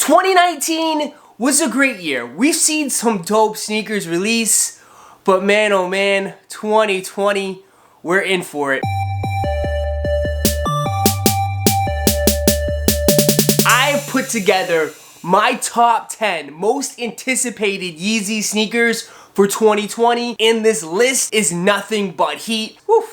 2019 was a great year. We've seen some dope sneakers release, but man oh man, 2020, we're in for it. I've put together my top 10 most anticipated Yeezy sneakers for 2020, and this list is nothing but heat. Whew.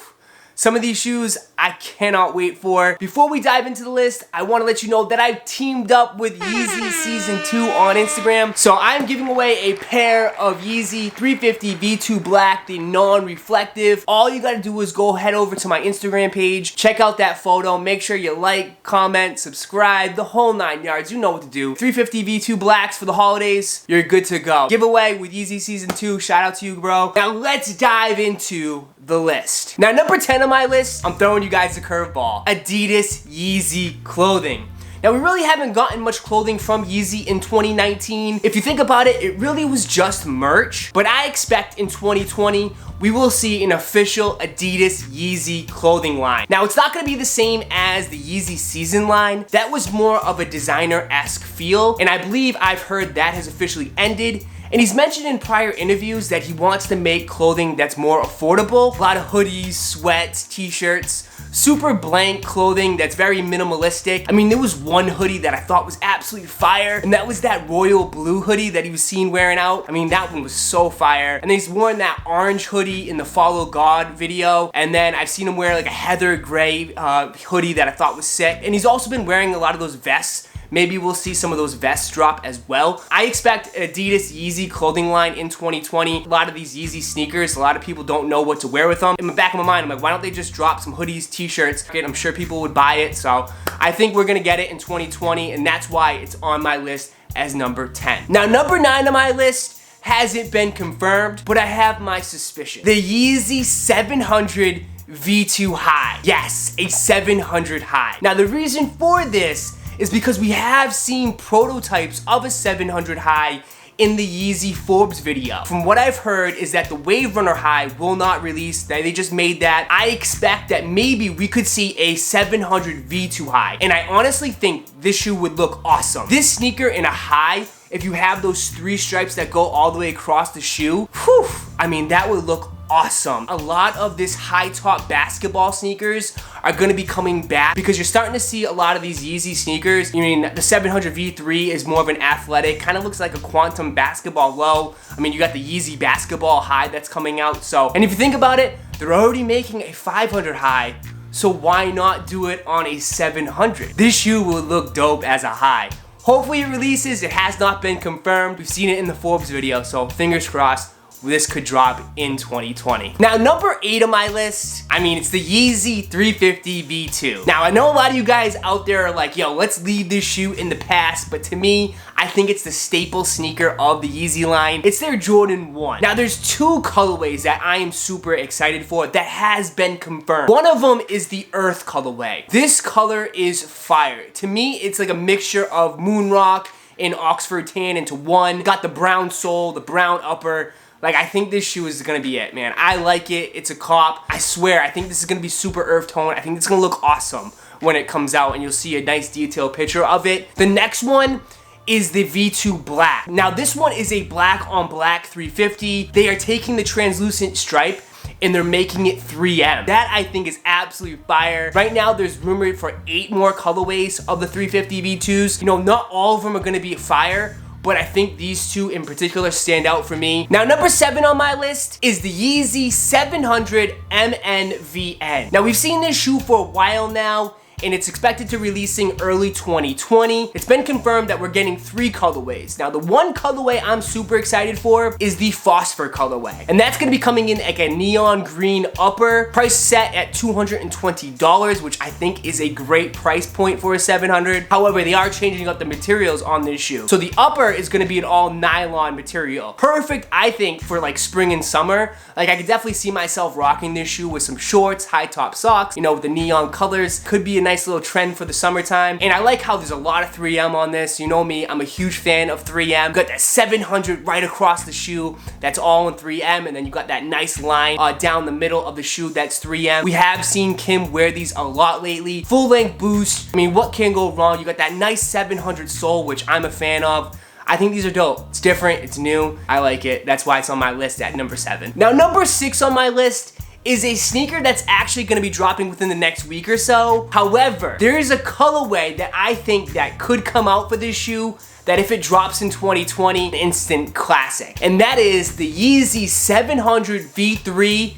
Some of these shoes I cannot wait for. Before we dive into the list, I want to let you know that I've teamed up with Yeezy Season 2 on Instagram. So I'm giving away a pair of Yeezy 350 V2 Black, the non-reflective. All you gotta do is go head over to my Instagram page, check out that photo, make sure you like, comment, subscribe, the whole 9 yards. You know what to do. 350 V2 Blacks for the holidays, you're good to go. Giveaway with Yeezy Season 2, shout out to you, bro. Now let's dive into the list. Now number 10 on my list, I'm throwing you guys a curveball. Adidas Yeezy Clothing. Now we really haven't gotten much clothing from Yeezy in 2019. If you think about it, it really was just merch. But I expect in 2020, we will see an official Adidas Yeezy clothing line. Now it's not gonna be the same as the Yeezy season line. That was more of a designer-esque feel, and I believe I've heard that has officially ended. And he's mentioned in prior interviews that he wants to make clothing that's more affordable. A lot of hoodies, sweats, t-shirts, super blank clothing that's very minimalistic. I mean, there was one hoodie that I thought was absolutely fire, and that was that royal blue hoodie that he was seen wearing out. I mean, that one was so fire. And then he's worn that orange hoodie in the Follow God video, and then I've seen him wear like a heather gray hoodie that I thought was sick. And he's also been wearing a lot of those vests. Maybe we'll see some of those vests drop as well. I expect Adidas Yeezy clothing line in 2020. A lot of these Yeezy sneakers, a lot of people don't know what to wear with them. In the back of my mind, I'm like, why don't they just drop some hoodies, t-shirts? I'm sure people would buy it, so I think we're gonna get it in 2020, and that's why it's on my list as number 10. Now, number 9 on my list hasn't been confirmed, but I have my suspicion. The Yeezy 700 V2 High. Yes, a 700 High. Now, the reason for this is because we have seen prototypes of a 700 High in the Yeezy Forbes video. From what I've heard is that the Wave Runner High will not release. They just made that. I expect that maybe we could see a 700 V2 High. And I honestly think this shoe would look awesome. This sneaker in a high, if you have those 3 stripes that go all the way across the shoe, whew, I mean, that would look awesome. A lot of this high top basketball sneakers are gonna be coming back because you're starting to see a lot of these Yeezy sneakers. I mean, the 700 V3 is more of an athletic, kind of looks like a quantum basketball low. I mean, you got the Yeezy basketball high that's coming out. So, and if you think about it, they're already making a 500 high. So why not do it on a 700? This shoe will look dope as a high. Hopefully it releases. It has not been confirmed. We've seen it in the Forbes video, so fingers crossed this could drop in 2020. Now, number 8 on my list, I mean, it's the Yeezy 350 V2. Now, I know a lot of you guys out there are like, yo, let's leave this shoe in the past, but to me, I think it's the staple sneaker of the Yeezy line. It's their Jordan 1. Now, there's 2 colorways that I am super excited for that has been confirmed. One of them is the Earth colorway. This color is fire. To me, it's like a mixture of Moon Rock and Oxford Tan into one. Got the brown sole, the brown upper. Like, I think this shoe is gonna be it, man. I like it, it's a cop. I swear, I think this is gonna be super earth tone. I think it's gonna look awesome when it comes out, and you'll see a nice detailed picture of it. The next one is the V2 Black. Now, this one is a black on black 350. They are taking the translucent stripe and they're making it 3M. That I think is absolutely fire. Right now, there's rumored for 8 more colorways of the 350 V2s. You know, not all of them are gonna be fire, but I think these 2 in particular stand out for me. Now, number 7 on my list is the Yeezy 700 MMVN. Now, we've seen this shoe for a while now, and it's expected to releasing early 2020. It's been confirmed that we're getting 3 colorways. Now, the one colorway I'm super excited for is the Phosphor colorway. And that's gonna be coming in like a neon green upper, price set at $220, which I think is a great price point for a 700. However, they are changing up the materials on this shoe. So the upper is gonna be an all nylon material. Perfect, I think, for like spring and summer. Like, I could definitely see myself rocking this shoe with some shorts, high top socks, you know, with the neon colors. Could be a nice nice little trend for the summertime. And I like how there's a lot of 3M on this. You know me, I'm a huge fan of 3M. Got that 700 right across the shoe. That's all in 3M. And then you got that nice line down the middle of the shoe. That's 3M. We have seen Kim wear these a lot lately. Full length boost. I mean, what can go wrong? You got that nice 700 sole, which I'm a fan of. I think these are dope. It's different, it's new, I like it. That's why it's on my list at number 7. Now, number 6 on my list is a sneaker that's actually gonna be dropping within the next week or so. However, there is a colorway that I think that could come out for this shoe that if it drops in 2020, an instant classic. And that is the Yeezy 700 V3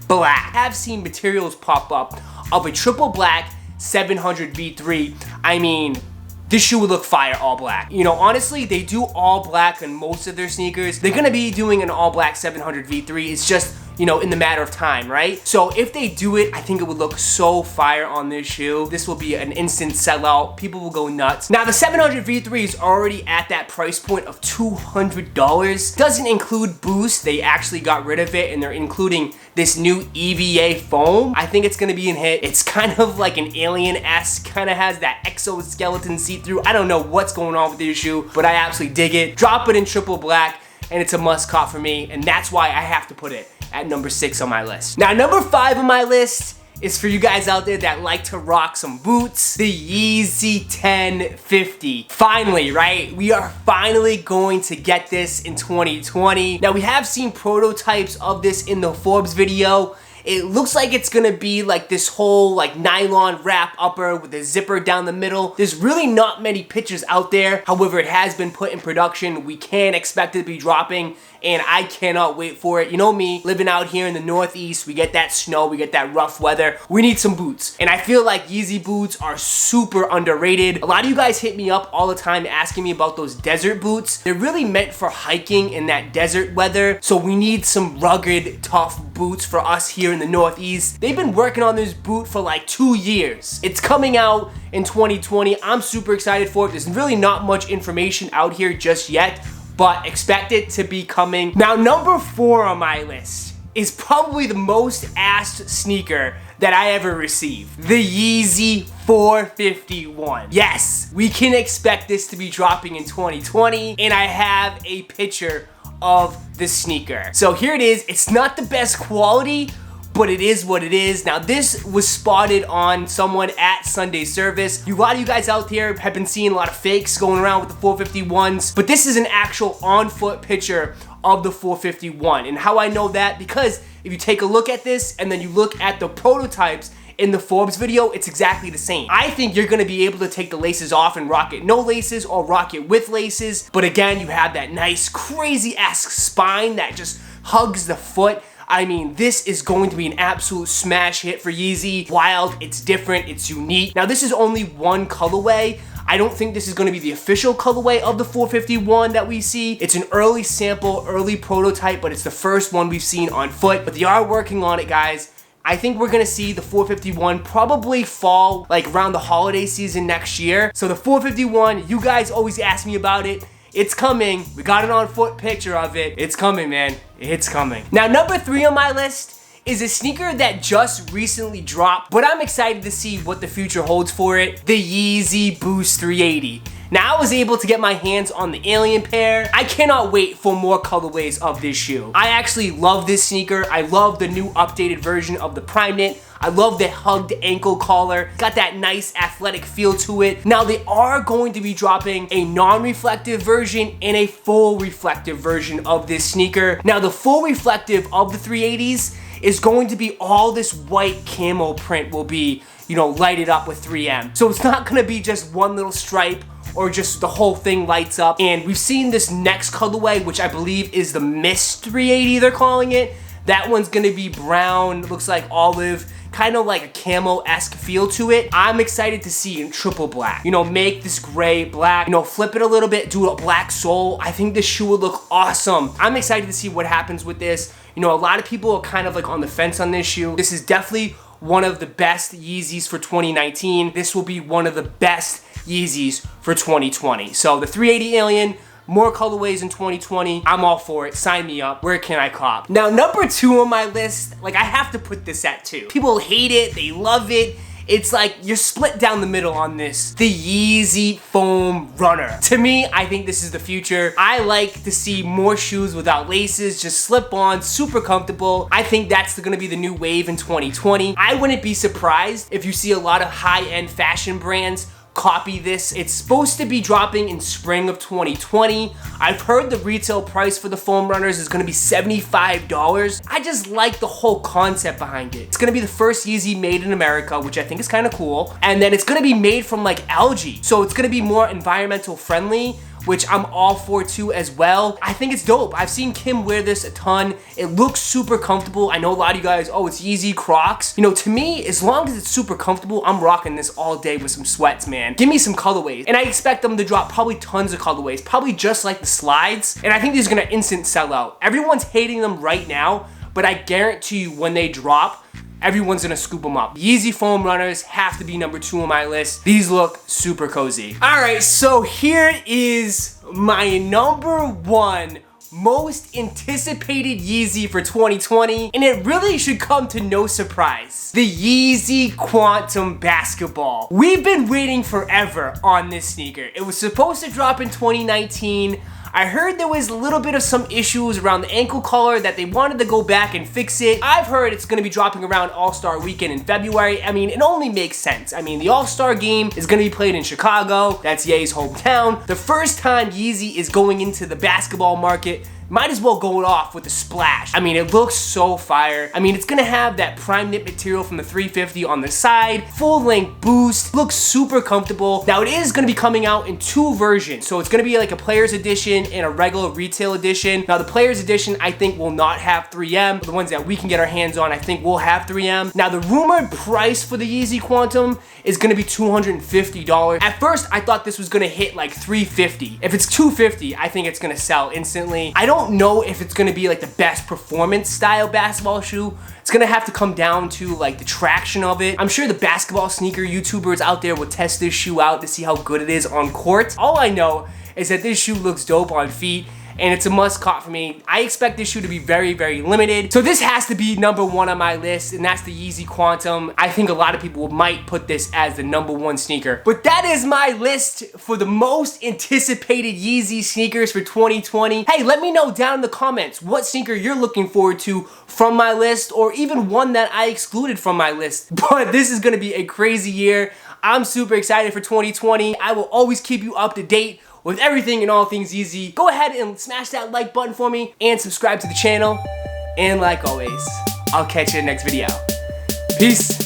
Black. I have seen materials pop up of a triple black 700 V3. I mean, this shoe would look fire all black. You know, honestly, they do all black on most of their sneakers. They're gonna be doing an all black 700 V3. It's just, you know, in the matter of time, right? So if they do it, I think it would look so fire on this shoe. This will be an instant sellout. People will go nuts. Now, the 700 V3 is already at that price point of $200. Doesn't include Boost. They actually got rid of it, and they're including this new EVA foam. I think it's gonna be a hit. It's kind of like an alien-esque, kind of has that exoskeleton see-through. I don't know what's going on with this shoe, but I absolutely dig it. Drop it in triple black, and it's a must cop for me, and that's why I have to put it at number 6 on my list. Now, number 5 on my list is for you guys out there that like to rock some boots, the Yeezy 1050. Finally, right? We are finally going to get this in 2020. Now, we have seen prototypes of this in the Forbes video. It looks like it's gonna be like this whole like nylon wrap upper with a zipper down the middle. There's really not many pictures out there. However, it has been put in production. We can expect it to be dropping, and I cannot wait for it. You know me, living out here in the Northeast, we get that snow, we get that rough weather. We need some boots. And I feel like Yeezy boots are super underrated. A lot of you guys hit me up all the time asking me about those desert boots. They're really meant for hiking in that desert weather. So we need some rugged, tough boots for us here in the Northeast. They've been working on this boot for like 2 years. It's coming out in 2020. I'm super excited for it. There's really not much information out here just yet, but expect it to be coming. Now, number 4 on my list is probably the most asked sneaker that I ever received. The Yeezy 451. Yes, we can expect this to be dropping in 2020, and I have a picture of the sneaker. So here it is. It's not the best quality, but it is what it is. Now, this was spotted on someone at Sunday Service. A lot of you guys out there have been seeing a lot of fakes going around with the 451s, but this is an actual on-foot picture of the 451. And how I know that, because if you take a look at this and then you look at the prototypes in the Forbes video, it's exactly the same. I think you're gonna be able to take the laces off and rock it no laces or rock it with laces. But again, you have that nice crazy-esque spine that just hugs the foot. I mean, this is going to be an absolute smash hit for Yeezy. Wild, it's different, it's unique. Now, this is only one colorway. I don't think this is going to be the official colorway of the 451 that we see. It's an early sample, early prototype, but it's the first one we've seen on foot. But they are working on it, guys. I think we're gonna see the 451 probably fall like around the holiday season next year. So the 451, you guys always ask me about it. It's coming. We got an on foot picture of it. It's coming, man. It's coming. Now, number 3 on my list is a sneaker that just recently dropped, but I'm excited to see what the future holds for it. The Yeezy Boost 380. Now, I was able to get my hands on the alien pair. I cannot wait for more colorways of this shoe. I actually love this sneaker. I love the new updated version of the Prime Knit. I love the hugged ankle collar. Got that nice athletic feel to it. Now, they are going to be dropping a non-reflective version and a full reflective version of this sneaker. Now, the full reflective of the 380s is going to be all this white camo print will be, you know, lighted up with 3M. So it's not gonna be just one little stripe or just the whole thing lights up. And we've seen this next colorway, which I believe is the Mist 380 they're calling it. That one's gonna be brown, looks like olive, kind of like a camo-esque feel to it. I'm excited to see in triple black. You know, make this gray black, you know, flip it a little bit, do a black sole. I think this shoe will look awesome. I'm excited to see what happens with this. You know, a lot of people are kind of like on the fence on this shoe. This is definitely one of the best Yeezys for 2019. This will be one of the best Yeezys for 2020. So the 380 Alien, more colorways in 2020. I'm all for it. Sign me up. Where can I cop? Now, number 2 on my list, like I have to put this at 2. People hate it. They love it. It's like you're split down the middle on this. The Yeezy Foam Runner. To me, I think this is the future. I like to see more shoes without laces, just slip on, super comfortable. I think that's gonna be the new wave in 2020. I wouldn't be surprised if you see a lot of high-end fashion brands copy this. It's supposed to be dropping in spring of 2020. I've heard the retail price for the foam runners is gonna be $75. I just like the whole concept behind it. It's gonna be the first Yeezy made in America, which I think is kind of cool. And then it's gonna be made from like algae. So it's gonna be more environmental friendly, which I'm all for too as well. I think it's dope. I've seen Kim wear this a ton. It looks super comfortable. I know a lot of you guys, oh, it's Yeezy Crocs. You know, to me, as long as it's super comfortable, I'm rocking this all day with some sweats, man. Give me some colorways. And I expect them to drop probably tons of colorways, probably just like the slides. And I think these are gonna instant sell out. Everyone's hating them right now, but I guarantee you when they drop, everyone's gonna scoop them up. Yeezy Foam Runners have to be number 2 on my list. These look super cozy. All right, so here is my number 1 most anticipated Yeezy for 2020, and it really should come to no surprise. The Yeezy Quantum Basketball. We've been waiting forever on this sneaker. It was supposed to drop in 2019. I heard there was a little bit of some issues around the ankle collar that they wanted to go back and fix it. I've heard it's gonna be dropping around All-Star Weekend in February. I mean, it only makes sense. I mean, the All-Star game is gonna be played in Chicago. That's Ye's hometown. The first time Yeezy is going into the basketball market, might as well go off with a splash. I mean, it looks so fire. I mean, it's gonna have that prime knit material from the 350 on the side, full length boost, looks super comfortable. Now it is gonna be coming out in 2 versions. So it's gonna be like a player's edition and a regular retail edition. Now the player's edition, I think will not have 3M. The ones that we can get our hands on, I think will have 3M. Now the rumored price for the Yeezy Quantum is gonna be $250. At first, I thought this was gonna hit like $350. If it's $250, I think it's gonna sell instantly. I don't know if it's gonna be like the best performance style basketball shoe. It's gonna have to come down to like the traction of it. I'm sure the basketball sneaker YouTubers out there will test this shoe out to see how good it is on court. All I know is that this shoe looks dope on feet, and it's a must cop for me. I expect this shoe to be very, very limited. So this has to be number 1 on my list, and that's the Yeezy Quantum. I think a lot of people might put this as the number 1 sneaker. But that is my list for the most anticipated Yeezy sneakers for 2020. Hey, let me know down in the comments what sneaker you're looking forward to from my list, or even one that I excluded from my list. But this is gonna be a crazy year. I'm super excited for 2020. I will always keep you up to date with everything and all things Yeezy. Go ahead and smash that like button for me and subscribe to the channel. And like always, I'll catch you in the next video. Peace.